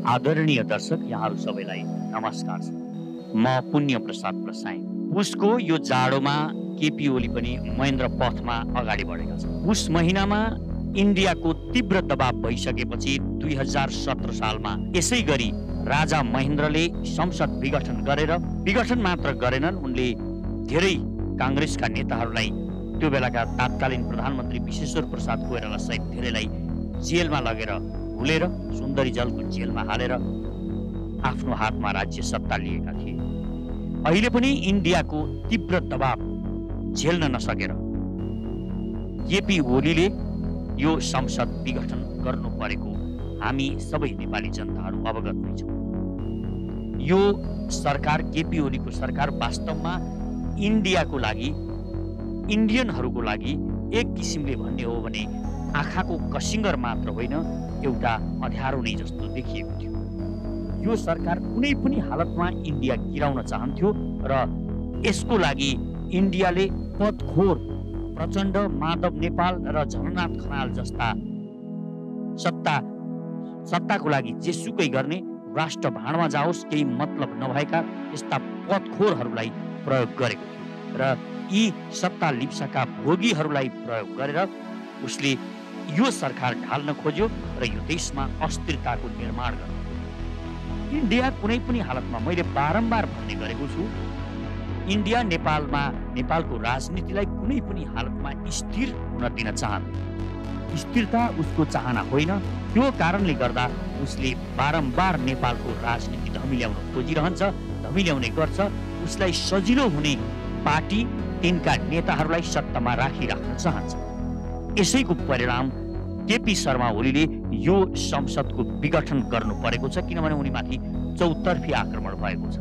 आदरणीय दर्शक यहाँहरू सबैलाई नमस्कार छ। म पुण्य प्रसाद प्रसाई। पुसको यो जाडोमा केपी ओली पनि महेन्द्र पथमा अगाडि बढेका छन्। पुस महिनामा इन्डियाको तीव्र दबाव भइसकेपछि 2017 सालमा यसै गरी राजा महेन्द्रले संसद विघटन मात्र गरेनन्, उनले धेरै काङ्ग्रेसका नेताहरूलाई, त्यो बेलाका तत्कालीन प्रधानमन्त्री विश्वेश्वर प्रसाद कोइराला सहित धेरैलाई जेलमा लगेर हुलेर सुन्दरी जलको जेलमा हालेर आफ्नो हातमा राज्य सत्ता लिएका थिए। अहिले पनि इन्डियाको तीव्र दबाव झेल्न नसकेर केपी ओलीले यो संसद विघटन गर्नु परेको हामी सबै नेपाली जनताहरू अवगत नै छौँ। यो सरकार, केपी ओलीको सरकार वास्तवमा इन्डियाको लागि, इन्डियनहरूको लागि एक किसिमले भन्ने हो भने आँखाको कसिङ्गर मात्र होइन, एउटा अँध्यारो नै जस्तो देखिएको थियो। यो सरकार कुनै पनि हालतमा इन्डिया गिराउन चाहन्थ्यो र यसको लागि इन्डियाले पदखोर प्रचण्ड, माधव नेपाल र झलनाथ खनाल जस्ता सत्ताको लागि जेसुकै गर्ने, राष्ट्र भाँडमा जाओस् केही मतलब नभएका यस्ता पदखोरहरूलाई प्रयोग गरेको थियो र यी सत्ता लिप्साका भोगीहरूलाई प्रयोग गरेर उसले यो सरकार ढाल्न खोज्यो र यो देशमा अस्थिरताको निर्माण गर्यो। इन्डिया कुनै पनि हालतमा, मैले बारम्बार भन्ने गरेको छु, इन्डिया नेपालको राजनीतिलाई कुनै पनि हालतमा स्थिर हुन दिन चाहन्छ। स्थिरता उसको चाहना होइन। त्यो कारणले गर्दा उसले बारम्बार नेपालको राजनीति धमिल्याउन खोजिरहन्छ, धमिल्याउने गर्छ। उसलाई सजिलो हुने पार्टी, तिनका नेताहरूलाई सत्तामा राखिराख्न चाहन्छ। यसैको परिणाम केपी शर्मा ओलीले यो संसदको विघटन गर्नु परेको छ, किनभने उनीमाथि चौतर्फी आक्रमण भएको छ।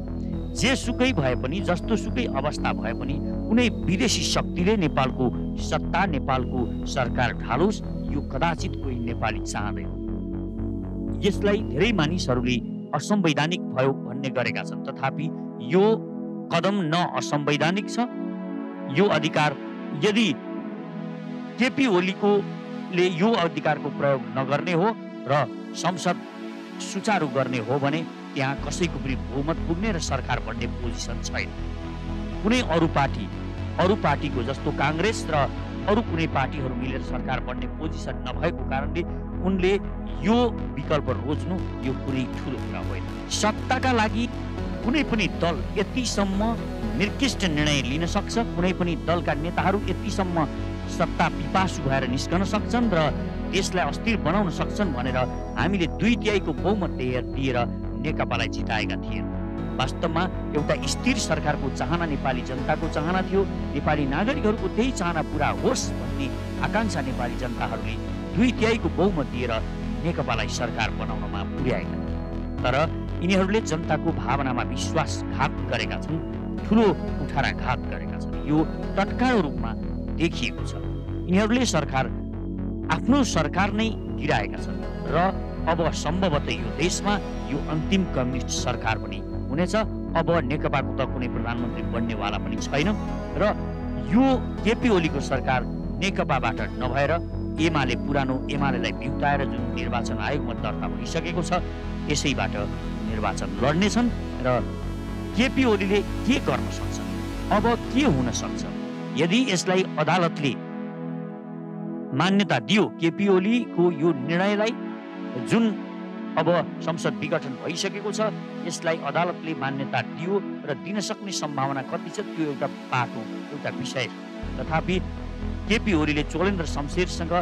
जेसुकै भए पनि, जस्तोसुकै अवस्था भए पनि कुनै विदेशी शक्तिले नेपालको सत्ता, नेपालको सरकार ढालोस्, यो कदाचित कोही नेपाली चाहँदैन। यसलाई धेरै मानिसहरूले असंवैधानिक भयो भन्ने गरेका छन्, तथापि यो कदम न असंवैधानिक छ। यो अधिकार, यदि केपी ओलीले यो अधिकारको प्रयोग नगर्ने हो र संसद सुचारू गर्ने हो भने त्यहाँ कसैको पनि बहुमत पुग्ने र सरकार बन्ने पोजिसन छैन। कुनै अरू पार्टीको जस्तो काङ्ग्रेस र अरू कुनै पार्टीहरू मिलेर सरकार बन्ने पोजिसन नभएको कारणले उनले यो विकल्प रोज्नु यो कुनै ठुलो कुरा होइन। सत्ताका लागि कुनै पनि दल यतिसम्म निर्कृष्ट निर्णय लिन सक्छ, कुनै पनि दलका नेताहरू यतिसम्म सत्ता पिपासु भएर निस्कन सक्छन् र देशलाई अस्थिर बनाउन सक्छन् भनेर हामीले 2/3 बहुमत दिएर नेकपालाई जिताएका थिए। वास्तवमा एउटा स्थिर सरकारको चाहना नेपाली जनताको चाहना थियो। नेपाली नागरिकहरूको त्यही चाहना पुरा होस् भन्ने आकांक्षा नेपाली जनताहरूले 2/3 बहुमत दिएर नेकपालाई सरकार बनाउनमा पुर्याएका थिए। तर यिनीहरूले जनताको भावनामा विश्वासघात गरेका छन्, ठुलो कुठाराघात गरेका छन्। यो तत्काल रूपमा देखिएको छ। यिनीहरूले आफ्नो सरकार नै गिराएका छन् र अब सम्भवतः यो देशमा यो अन्तिम कम्युनिस्ट सरकार पनि हुनेछ। अब नेकपाको त कुनै प्रधानमन्त्री बन्नेवाला पनि छैन र यो केपी ओलीको सरकार नेकपाबाट नभएर पुरानो एमालेलाई बिउताएर जुन निर्वाचन आयोगमा दर्ता भइसकेको छ यसैबाट निर्वाचन लड्नेछन् र केपी ओलीले के गर्न सक्छ, अब के हुन सक्छ? यदि यसलाई अदालतले मान्यता दियो, केपी ओलीको यो निर्णयलाई, जुन अब संसद विघटन भइसकेको छ यसलाई अदालतले मान्यता दियो र दिन सक्ने सम्भावना कति छ त्यो एउटा बाटो, एउटा विषय। तथापि केपी ओलीले चोलेन्द्र शमशेरसँग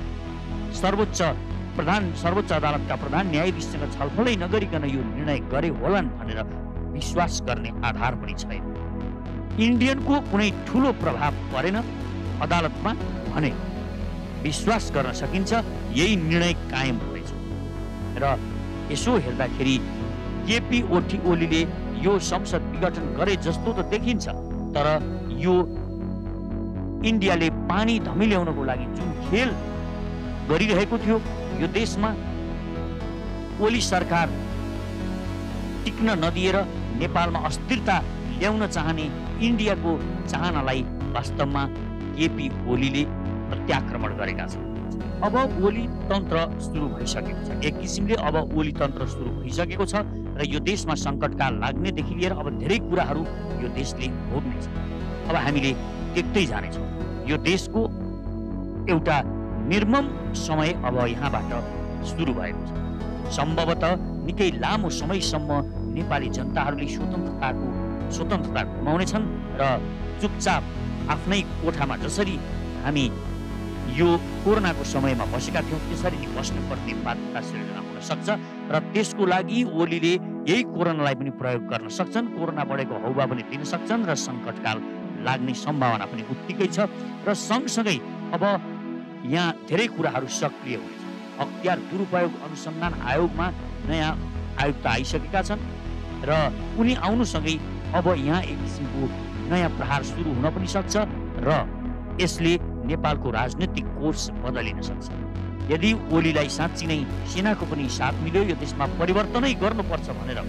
सर्वोच्च अदालतका प्रधान न्यायाधीशसँग छलफलै नगरिकन यो निर्णय गरे होलान् भनेर विश्वास गर्ने आधार पनि छैन। इन्डियनको कुनै ठुलो प्रभाव परेन अदालतमा भने विश्वास गर्न सकिन्छ यही निर्णय कायम हुनेछ। र यसो हेर्दाखेरि केपी ओलीले यो संसद विघटन गरे जस्तो त देखिन्छ, तर यो इन्डियाले पानी धमिल्याउनको लागि जुन खेल गरिरहेको थियो यो देशमा, ओली सरकार टिक्न नदिएर नेपालमा अस्थिरता ल्याउन चाहने इन्डियाको चाहनालाई वास्तवमा केपी ओलीले प्रत्याक्रमण गरेका छन्। अब ओली तन्त्र सुरु भइसकेको छ। एक किसिमले अब ओली तन्त्र सुरु भइसकेको छ र यो देशमा सङ्कटकाल लाग्नेदेखि लिएर अब धेरै कुराहरू यो देशले भोग्नेछ। अब हामीले देख्दै जानेछौँ यो देशको एउटा निर्मम समय अब यहाँबाट सुरु भएको छ। सम्भवतः निकै लामो समयसम्म नेपाली जनताहरूले स्वतन्त्रता गुमाउनेछन् र चुपचाप आफ्नै कोठामा जसरी हामी यो कोरोनाको समयमा बसेका थियौँ त्यसरी नै बस्नुपर्ने बाध्यता सिर्जना हुन सक्छ र त्यसको लागि ओलीले यही कोरोनालाई पनि प्रयोग गर्न सक्छन्। कोरोना बढेको हौवा पनि दिन सक्छन् र सङ्कटकाल लाग्ने सम्भावना पनि उत्तिकै छ र सँगसँगै अब यहाँ धेरै कुराहरू सक्रिय हुनेछ। अख्तियार दुरुपयोग अनुसन्धान आयोगमा नयाँ आयुक्त आइसकेका छन् र उनी आउनुसँगै अब यहाँ एक किसिमको नयाँ प्रहार सुरु हुन पनि सक्छ र यसले नेपालको राजनीतिक कोर्स बदलिन सक्छ। यदि ओलीलाई साँच्ची नै सेनाको पनि साथ मिल्यो, यो देशमा परिवर्तनै गर्नुपर्छ भनेर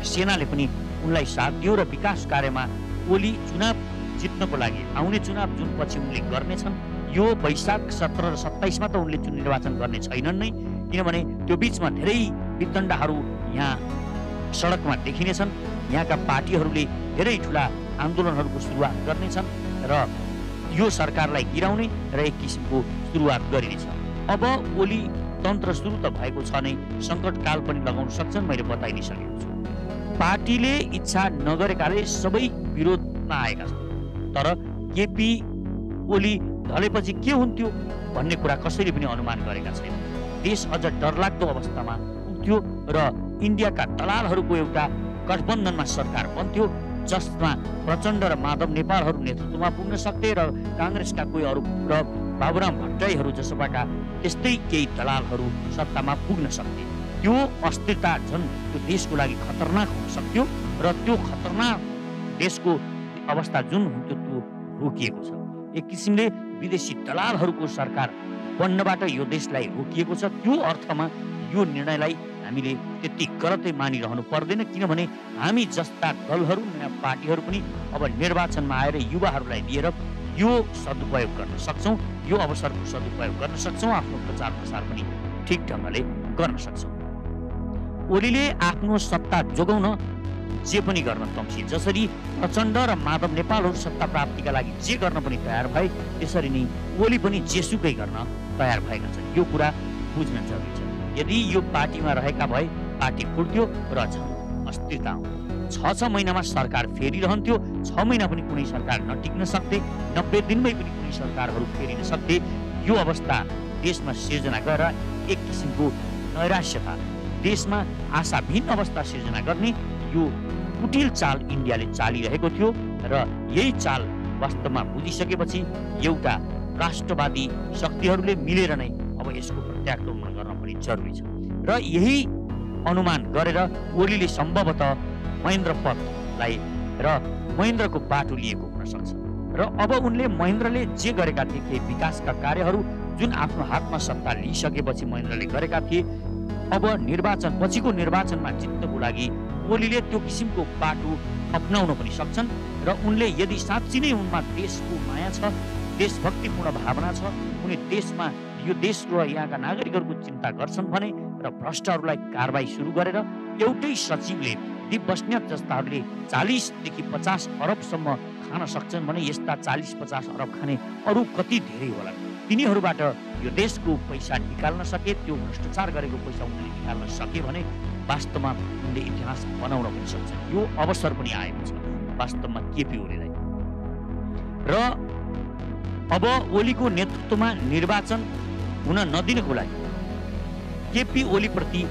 सेनाले पनि उनलाई साथ दियो र विकास कार्यमा ओली चुनाव जित्नको लागि आउने चुनाव जुन पछि उनले गर्नेछन् यो वैशाख 17 र 27 मा त उनले निर्वाचन गर्ने छैनन् नै, किनभने त्यो बीचमा धेरै वितण्डाहरू यहाँ सडकमा देखिनेछन्। यहाँका पार्टीहरूले धेरै ठुला आन्दोलनहरूको सुरुवात गर्नेछन् र यो सरकारलाई गिराउने र एक किसिमको सुरुवात गरिनेछ। अब ओली तन्त्र सुरु त भएको छ नै, सङ्कटकाल पनि लगाउन सक्छन्। मैले बताइ नै सकेको छु। पार्टीले इच्छा नगरेकाले सबै विरोधमा आएका छन्, तर केपी ओली ढलेपछि के हुन्थ्यो भन्ने कुरा कसैले पनि अनुमान गरेका छैन। देश अझ डरलाग्दो अवस्थामा पुग्थ्यो र इन्डियाका दलालहरूको एउटा गठबन्धनमा सरकार बन्थ्यो जसमा प्रचण्ड र माधव नेपालहरू नेतृत्वमा पुग्न सक्थे र काङ्ग्रेसका कोही अरू र बाबुराम भट्टराईहरू जसोबाट त्यस्तै केही दलालहरू सत्तामा पुग्न सक्थे। त्यो अस्थिरता झन् त्यो देशको लागि खतरनाक हुन सक्थ्यो र त्यो खतरनाक देशको अवस्था जुन हुन्थ्यो त्यो रोकिएको छ। एक किसिमले विदेशी दलालहरूको सरकार बन्नबाट यो देशलाई रोकिएको छ। त्यो अर्थमा यो निर्णयलाई हामीले त्यति गलतै मानिरहनु पर्दैन, किनभने हामी जस्ता दलहरू नयाँ पार्टीहरू पनि अब निर्वाचनमा आएर युवाहरूलाई लिएर यो सदुपयोग गर्न सक्छौँ, यो अवसरको सदुपयोग गर्न सक्छौँ, आफ्नो प्रचार प्रसार पनि ठिक ढङ्गले गर्न सक्छौँ। ओलीले आफ्नो सत्ता जोगाउन जे पनि गर्न तम्सी, जसरी प्रचण्ड र माधव नेपालहरू सत्ता प्राप्तिका लागि जे गर्न पनि तयार भए त्यसरी नै ओली पनि जेसुकै गर्न तयार भएका छन्। यो कुरा बुझ्न जरुरी छ। यदि यो पार्टीमा रहेका भए पार्टी फुट्थ्यो र झन् अस्थिरता आउँथ्यो। 6 महिनामा सरकार फेरिरहन्थ्यो, 6 महिना पनि कुनै सरकार नटिक्न सक्थे, 90 दिनमै पनि कुनै सरकारहरू फेरिन सक्थे। यो अवस्था देशमा सिर्जना गरेर एक किसिमको नैराश्यता, देशमा आशाहीन अवस्था सिर्जना गर्ने यो कुटिल चाल इन्डियाले चालिरहेको थियो र यही चाल वास्तवमा बुझिसकेपछि एउटा राष्ट्रवादी शक्तिहरूले मिलेर नै अब यसको प्रत्याक्रमण गर्न पनि जरुरी छ र यही अनुमान गरेर ओलीले सम्भवतः महेन्द्र पदलाई र महेन्द्रको बाटो लिएको हुन सक्छ र अब उनले महेन्द्रले जे गरेका थिए केही विकासका कार्यहरू जुन आफ्नो हातमा सत्ता लिइसकेपछि महेन्द्रले गरेका थिए, अब निर्वाचन पछिको निर्वाचनमा जित्नको लागि ओलीले त्यो किसिमको बाटो अपनाउन पनि सक्छन् र उनले यदि साँच्ची नै उनमा देशको माया छ, देशभक्तिपूर्ण भावना छ, उनी देशमा यो देश र यहाँका नागरिकहरूको चिन्ता गर्छन् भने र भ्रष्टहरूलाई कारबाही सुरु गरेर एउटै सचिवले दीप बस्नेत जस्ताहरूले 40 देखि 50 अरबसम्म खान सक्छन् भने यस्ता 40-50 अरब खाने अरू कति धेरै होला। तिनीहरूबाट यो देशको पैसा निकाल्न सके, त्यो भ्रष्टाचार गरेको पैसा उनले निकाल्न सके भने वास्तवमा उनले इतिहास बनाउन पनि सक्छ। यो अवसर पनि आएको छ वास्तवमा केपी ओलीलाई र अब ओलीको नेतृत्वमा निर्वाचन हुन नदिनको लागि केपी ओली प्रति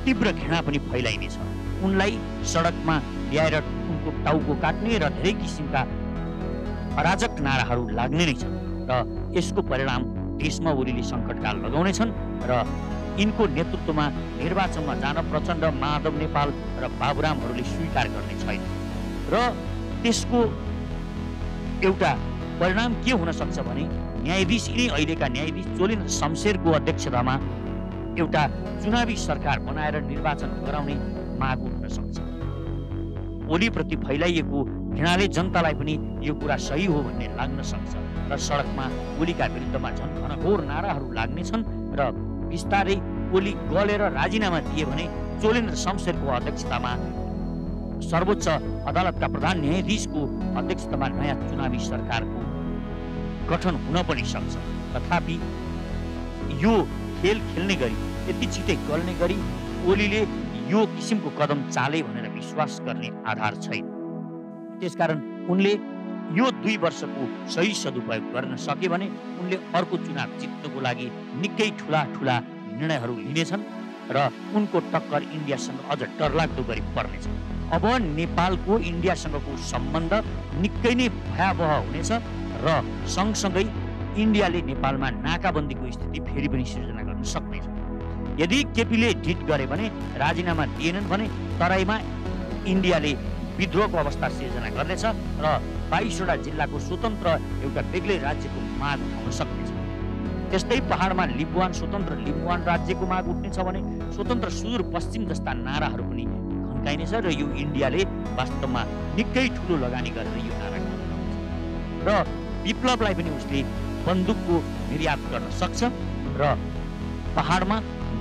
तीव्र घृणा पनि फैलाइनेछ। उनलाई सडकमा ल्याएर उनको टाउको काट्ने र धेरै किसिमका अराजक नाराहरू लाग्ने नै छन् र यसको परिणाम देशमा ओलीले सङ्कटकाल लगाउनेछन् र यिनको नेतृत्वमा निर्वाचनमा जान प्रचण्ड, माधव नेपाल र बाबुरामहरूले स्वीकार गर्ने छैन र त्यसको एउटा परिणाम के हुन सक्छ भने न्यायाधीश यिनै अहिलेका न्यायाधीश जोलिन शमशेरको अध्यक्षतामा एउटा चुनावी सरकार बनाएर निर्वाचन गराउने माग उठ्न सक्छ। ओलीप्रति फैलाइएको घृणाले जनतालाई पनि यो कुरा सही हो भन्ने लाग्न सक्छ र सडकमा ओलीका विरुद्धमा झन् घनघोर नाराहरू लाग्नेछन् र बिस्तारै ओली गलेर राजीनामा दिए भने चोलेन्द्र शमशेरको अध्यक्षतामा सर्वोच्च अदालतका प्रधान न्यायाधीशको अध्यक्षतामा नयाँ चुनावी सरकारको गठन हुन पनि सक्छ। तथापि यो खेल खेल्ने गरी यति छिटै गल्ने गरी ओलीले यो किसिमको कदम चाले भनेर विश्वास गर्ने आधार छैन। त्यसकारण उनले यो 2 वर्षको सही सदुपयोग गर्न सके भने उनले अर्को चुनाव जित्नको लागि निकै ठुला निर्णयहरू लिनेछन् र उनको टक्कर इन्डियासँग अझ डरलाग्दो गरी पर्नेछ। अब नेपालको इन्डियासँगको सम्बन्ध निकै नै भयावह हुनेछ र सँगसँगै इन्डियाले नेपालमा नाकाबन्दीको स्थिति फेरि पनि सिर्जना गर्न सक्नेछ। यदि केपीले ढिट गरे भने, राजीनामा दिएनन् भने तराईमा इन्डियाले विद्रोहको अवस्था सिर्जना गर्नेछ र 22वटा जिल्लाको स्वतन्त्र एउटा बेग्लै राज्यको माग उठाउन सक्नेछ। त्यस्तै पहाडमा स्वतन्त्र लिम्बुवान राज्यको माग उठ्नेछ भने स्वतन्त्र सुदूरपश्चिम जस्ता नाराहरू पनि घन्काइनेछ र यो इन्डियाले वास्तवमा निकै ठुलो लगानी गरेर यो नारा गर्नेछ र विप्लवलाई पनि उसले बन्दुकको निर्यात गर्न सक्छ र पहाडमा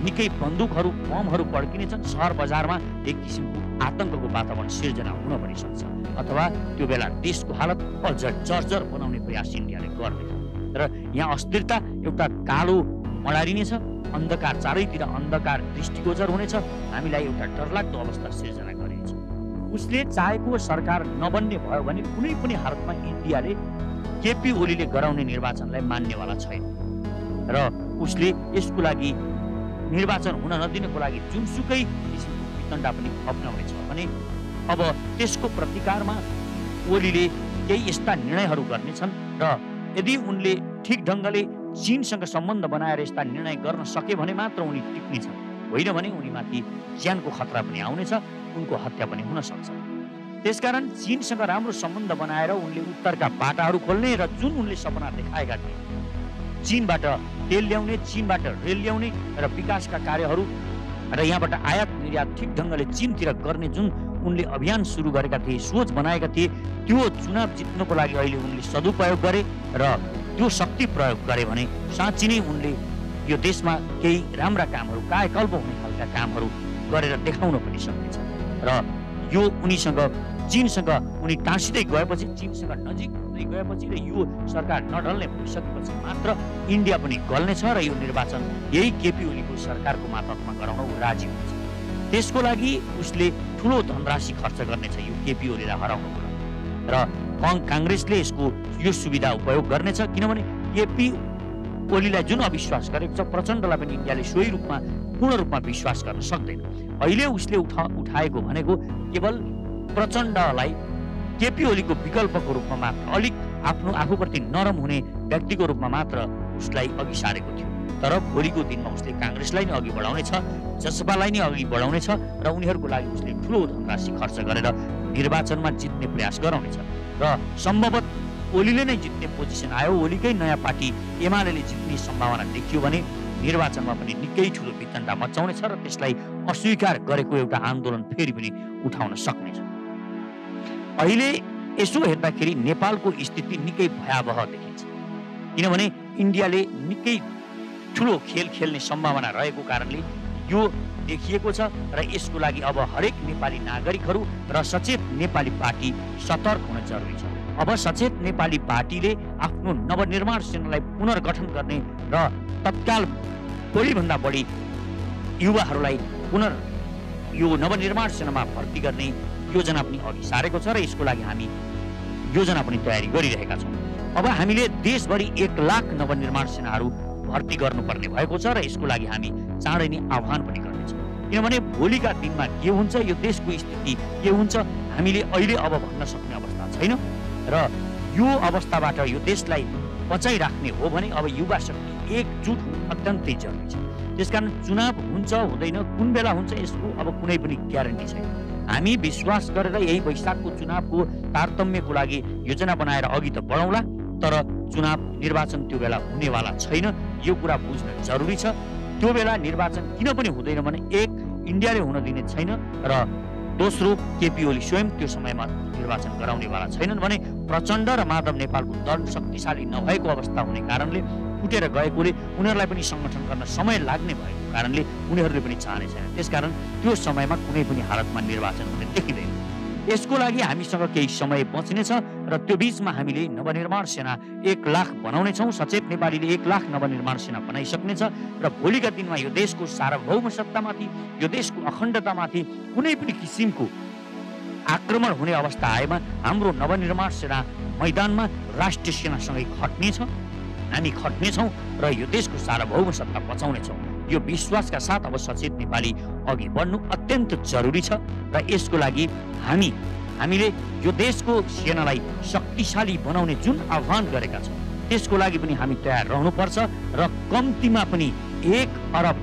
निकै बन्दुकहरू बमहरू पड्किनेछन्। सहर बजारमा एक किसिमको आतंकको वातावरण सिर्जना हुन पनि सक्छ अथवा त्यो बेला देशको हालत अझ जर्जर बनाउने प्रयास इन्डियाले गर्नेछ र यहाँ अस्थिरता एउटा कालो मडारिनेछ, अन्धकार चारैतिर अन्धकार दृष्टिगोचर हुनेछ, हामीलाई एउटा डरलाग्दो अवस्था सिर्जना गरिनेछ। उसले चाहेको सरकार नबन्ने भयो भने कुनै पनि हालतमा इन्डियाले केपी ओलीले गराउने निर्वाचनलाई मान्नेवाला छैन र उसले यसको लागि निर्वाचन हुन नदिनको लागि जुनसुकै किसिमको वितण्डा पनि अप्नाउनेछ भने अब त्यसको प्रतिकारमा ओलीले केही यस्ता निर्णयहरू गर्नेछन् र यदि उनले ठिक ढङ्गले चीनसँग सम्बन्ध बनाएर यस्ता निर्णय गर्न सके भने मात्र उनी टिक्नेछन्, होइन भने उनीमाथि ज्यानको खतरा पनि आउनेछ, उनको हत्या पनि हुन सक्छ। त्यसकारण चीनसँग राम्रो सम्बन्ध बनाएर उनले उत्तरका बाटाहरू खोल्ने र जुन उनले सपना देखाएका थिए चीनबाट तेल ल्याउने, चीनबाट रेल ल्याउने र विकासका कार्यहरू र यहाँबाट आयात निर्यात ठिक ढङ्गले चीनतिर गर्ने जुन उनले अभियान सुरु गरेका थिए, सोच बनाएका थिए, त्यो चुनाव जित्नको लागि अहिले उनले सदुपयोग गरे र त्यो शक्ति प्रयोग गरे भने साँच्चै नै उनले यो देशमा केही राम्रा कामहरू, कायाकल्प हुने खालका कामहरू गरेर देखाउन पनि सक्नेछ र यो उनीसँग चीनसँग उनी टाँसिँदै गएपछि, चीनसँग नजिक हुँदै गएपछि र यो सरकार नढल्ने भइसकेपछि मात्र इन्डिया पनि गल्नेछ र यो निर्वाचन यही केपी ओलीको सरकारको मातहतमा गराउन ऊ राजी हुन्छ। त्यसको लागि उसले ठुलो धनराशि खर्च गर्नेछ यो केपी ओलीलाई हराउनको लागि र काङ्ग्रेसले यसको यो सुविधा उपयोग गर्नेछ, किनभने केपी ओलीलाई जुन अविश्वास गरेको छ प्रचण्डलाई पनि इन्डियाले सोही रूपमा पूर्ण रूपमा विश्वास गर्न सक्दैन। अहिले उसले उठाएको भनेको केवल प्रचण्डलाई केपी ओलीको विकल्पको रूपमा मात्र, अलिक आफूप्रति नरम हुने व्यक्तिको रूपमा मात्र उसलाई अघि सारेको थियो। तर भोलिको दिनमा उसले काङ्ग्रेसलाई नै अघि बढाउनेछ, जसपालाई नै अघि बढाउनेछ र उनीहरूको लागि उसले ठुलो धनराशि खर्च गरेर निर्वाचनमा जित्ने प्रयास गराउनेछ र सम्भवतः ओलीले नै जित्ने पोजिसन आयो, ओलीकै नयाँ पार्टी एमाले जित्ने सम्भावना देखियो भने निर्वाचनमा पनि निकै ठुलो वितण्डा मचाउनेछ र त्यसलाई अस्वीकार गरेको एउटा आन्दोलन फेरि पनि उठाउन सक्नेछ। अहिले यसो हेर्दाखेरि नेपालको स्थिति निकै भयावह देखिन्छ, किनभने इन्डियाले निकै ठुलो खेल खेल्ने सम्भावना रहेको कारणले यो देखिएको छ र यसको लागि अब हरेक नेपाली नागरिकहरू र सचेत नेपाली पार्टी सतर्क हुन जरुरी छ। अब सचेत नेपाली पार्टीले आफ्नो नवनिर्माण सेनालाई पुनर्गठन गर्ने र तत्काल बढीभन्दा बढी युवाहरूलाई यो नवनिर्माण सेनामा भर्ती गर्ने योजना पनि अघि सारेको छ र यसको लागि हामी योजना पनि तयारी गरिरहेका छौँ। अब हामीले देशभरि 1 लाख नवनिर्माण सेनाहरू भर्ती गर्नुपर्ने भएको छ र यसको लागि हामी चाँडै नै आह्वान पनि गर्नेछौँ, किनभने भोलिका दिनमा के हुन्छ, यो देशको स्थिति के हुन्छ हामीले अहिले अब भन्न सक्ने अवस्था छैन र यो अवस्थाबाट यो देशलाई बचाइराख्ने हो भने अब युवा शक्ति एकजुट हुनु अत्यन्तै जरुरी छ। त्यसकारण चुनाव हुन्छ हुँदैन, कुन बेला हुन्छ यसको अब कुनै पनि ग्यारेन्टी छैन। हामी विश्वास गरेर यही वैशाखको चुनावको तारतम्यको लागि योजना बनाएर अघि त बढाउँला, तर चुनाव निर्वाचन त्यो बेला हुनेवाला छैन, यो कुरा बुझ्न जरुरी छ। त्यो बेला निर्वाचन किन पनि हुँदैन भने एक, इन्डियाले हुन दिने छैन र दोस्रो, केपी ओली स्वयं त्यो समयमा निर्वाचन गराउनेवाला छैनन् भने प्रचण्ड र माधव नेपालको दल शक्तिशाली नभएको अवस्था हुने कारणले फुटेर गएकोले उनीहरूलाई पनि सङ्गठन गर्न समय लाग्ने भएको कारणले उनीहरूले पनि चाहने छैन। त्यसकारण त्यो समयमा कुनै पनि हालतमा निर्वाचन हुने देखिँदैन। यसको लागि हामीसँग केही समय बच्नेछ र त्यो बीचमा हामीले नवनिर्माण सेना 1 लाख बनाउनेछौँ। सचेत नेपालीले 1 लाख नवनिर्माण सेना बनाइसक्नेछ र भोलिका दिनमा यो देशको सार्वभौम सत्तामाथि, यो देशको अखण्डतामाथि कुनै पनि किसिमको आक्रमण हुने अवस्था आएमा हाम्रो नवनिर्माण सेना मैदानमा राष्ट्रिय सेनासँगै खट्नेछ। हामी खट्नेछौँ र यो देशको सार्वभौम सत्ता बचाउनेछौँ। यो विश्वासका साथ अब सचेत नेपाली अघि बढ्नु अत्यन्त जरुरी छ र यसको लागि हामीले यो देशको सेनालाई शक्तिशाली बनाउने जुन आह्वान गरेका छौँ त्यसको लागि पनि हामी तयार रहनुपर्छ र कम्तीमा पनि $1 अरब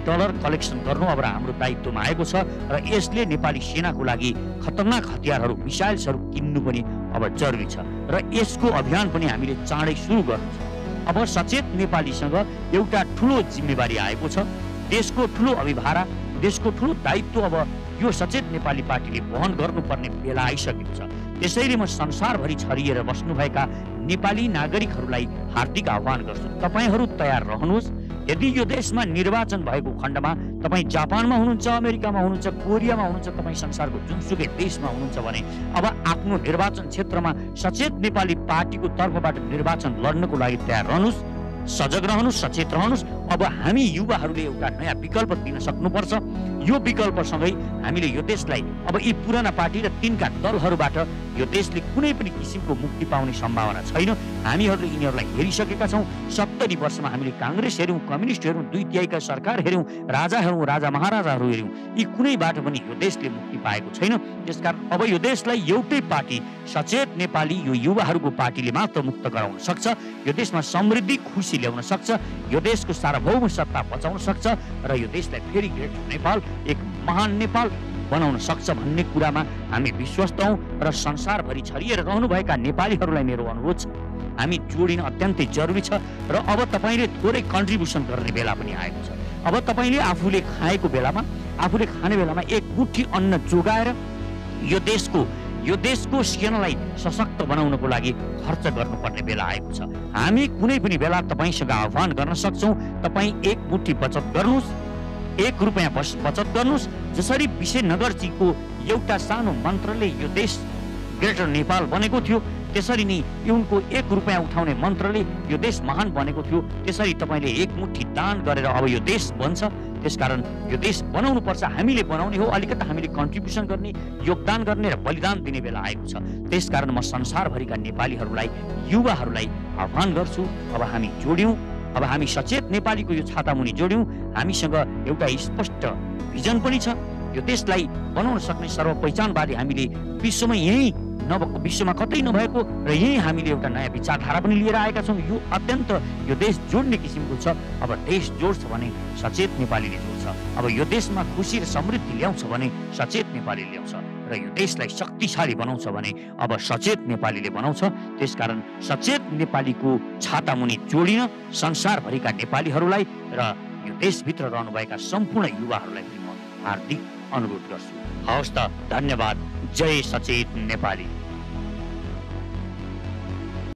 कलेक्सन गर्नु अब हाम्रो दायित्वमा आएको छ र यसले नेपाली सेनाको लागि खतरनाक हतियारहरू, मिसाइल्सहरू किन्नु पनि अब जरुरी छ र यसको अभियान पनि हामीले चाँडै सुरु गर्नु छ। अब सचेत नेपालीसँग एउटा ठुलो जिम्मेवारी आएको छ। देशको ठुलो अभिभारा, देशको ठुलो दायित्व अब यो सचेत नेपाली पार्टीले वहन गर्नुपर्ने बेला आइसकेको छ। त्यसैले म संसारभरि छरिएर बस्नुभएका नेपाली नागरिकहरूलाई हार्दिक आह्वान गर्छु, तपाईहरू तयार रहनुहोस्। यदि यो देशमा निर्वाचन भएको खण्डमा तपाईँ जापानमा हुनुहुन्छ, अमेरिकामा हुनुहुन्छ, कोरियामा हुनुहुन्छ, तपाईँ संसारको जुनसुकै देशमा हुनुहुन्छ भने अब आफ्नो निर्वाचन क्षेत्रमा सचेत नेपाली पार्टीको तर्फबाट निर्वाचन लड्नको लागि तयार रहनुहोस्, सजग रहनुहोस्, सचेत रहनुहोस्। अब हामी युवाहरूले एउटा नयाँ विकल्प दिन सक्नुपर्छ। यो विकल्पसँगै हामीले यो देशलाई अब यी पुराना पार्टी र तिनका दलहरूबाट यो देशले कुनै पनि किसिमको मुक्ति पाउने सम्भावना छैन। हामीहरूले यिनीहरूलाई हेरिसकेका छौँ। 70 वर्षमा हामीले काङ्ग्रेस हेऱ्यौँ, कम्युनिस्ट हेऱ्यौँ, 2/3 सरकार हेऱ्यौँ, राजा हेऱ्यौँ, राजा महाराजाहरू हेऱ्यौँ, यी कुनैबाट पनि यो देशले मुक्ति पाएको छैन। त्यसकारण अब यो देशलाई एउटै पार्टी सचेत नेपाली, यो युवाहरूको पार्टीले मात्र मुक्त गराउन सक्छ। यो देशमा समृद्धि, खुसी ल्याउन सक्छ, यो देशको सार्वभौम सत्ता बचाउन सक्छ र यो देशलाई फेरि ग्रेटर नेपाल, एक महान नेपाल बनाउन सक्छ भन्ने कुरामा हामी विश्वस्त हौँ र संसारभरि छरिएर रहनुभएका नेपालीहरूलाई मेरो अनुरोध छ, हामी जोडिन अत्यन्तै जरुरी छ र अब तपाईँले थोरै कन्ट्रिब्युसन गर्ने बेला पनि आएको छ। अब तपाईँले आफूले खाएको बेलामा, आफूले खाने बेलामा एक मुठी अन्न जोगाएर यो देशको सेनालाई सशक्त बनाउनको लागि खर्च गर्नुपर्ने बेला आएको छ। हामी कुनै पनि बेला तपाईँसँग आह्वान गर्न सक्छौँ, तपाईँ एक मुठी बचत गर्नुहोस्, ₹1 बचत गर्नुहोस्। जसरी विशेनगरजीको एउटा सानो मन्त्रले यो देश ग्रेटर नेपाल बनेको थियो, त्यसरी नै उनको ₹1 उठाउने मन्त्रले यो देश महान बनेको थियो। त्यसरी तपाईँले एक मुठी दान गरेर अब यो देश बन्छ। त्यसकारण यो देश बनाउनु पर्छ, हामीले बनाउने हो। अलिकति हामीले कन्ट्रिब्युसन गर्ने, योगदान गर्ने र बलिदान दिने बेला आएको छ। त्यसकारण म संसारभरिका नेपालीहरूलाई, युवाहरूलाई आह्वान गर्छु, अब हामी जोड्यौँ, अब हामी सचेत नेपालीको यो छातामुनि जोड्यौँ। हामीसँग एउटा स्पष्ट भिजन पनि छ। यो देशलाई बनाउन सक्ने सर्वपहिचानवादी हामीले विश्वमा कतै नभएको र यही हामीले एउटा नयाँ विचारधारा पनि लिएर आएका छौँ। यो अत्यन्त यो देश जोड्ने किसिमको छ। अब देश जोड्छ भने सचेत नेपालीले जोड्छ। अब यो देशमा खुसी र समृद्धि ल्याउँछ भने सचेत नेपाली ल्याउँछ र यो देशलाई शक्तिशाली बनाउँछ भने अब सचेत नेपालीले बनाउँछ। त्यसकारण सचेत नेपालीको छातामुनि जोडिन संसारभरिका नेपालीहरूलाई र यो देशभित्र रहनुभएका सम्पूर्ण युवाहरूलाई पनि म हार्दिक अनुरोध गर्छु। हवस् त, धन्यवाद। जय सचेत नेपाली।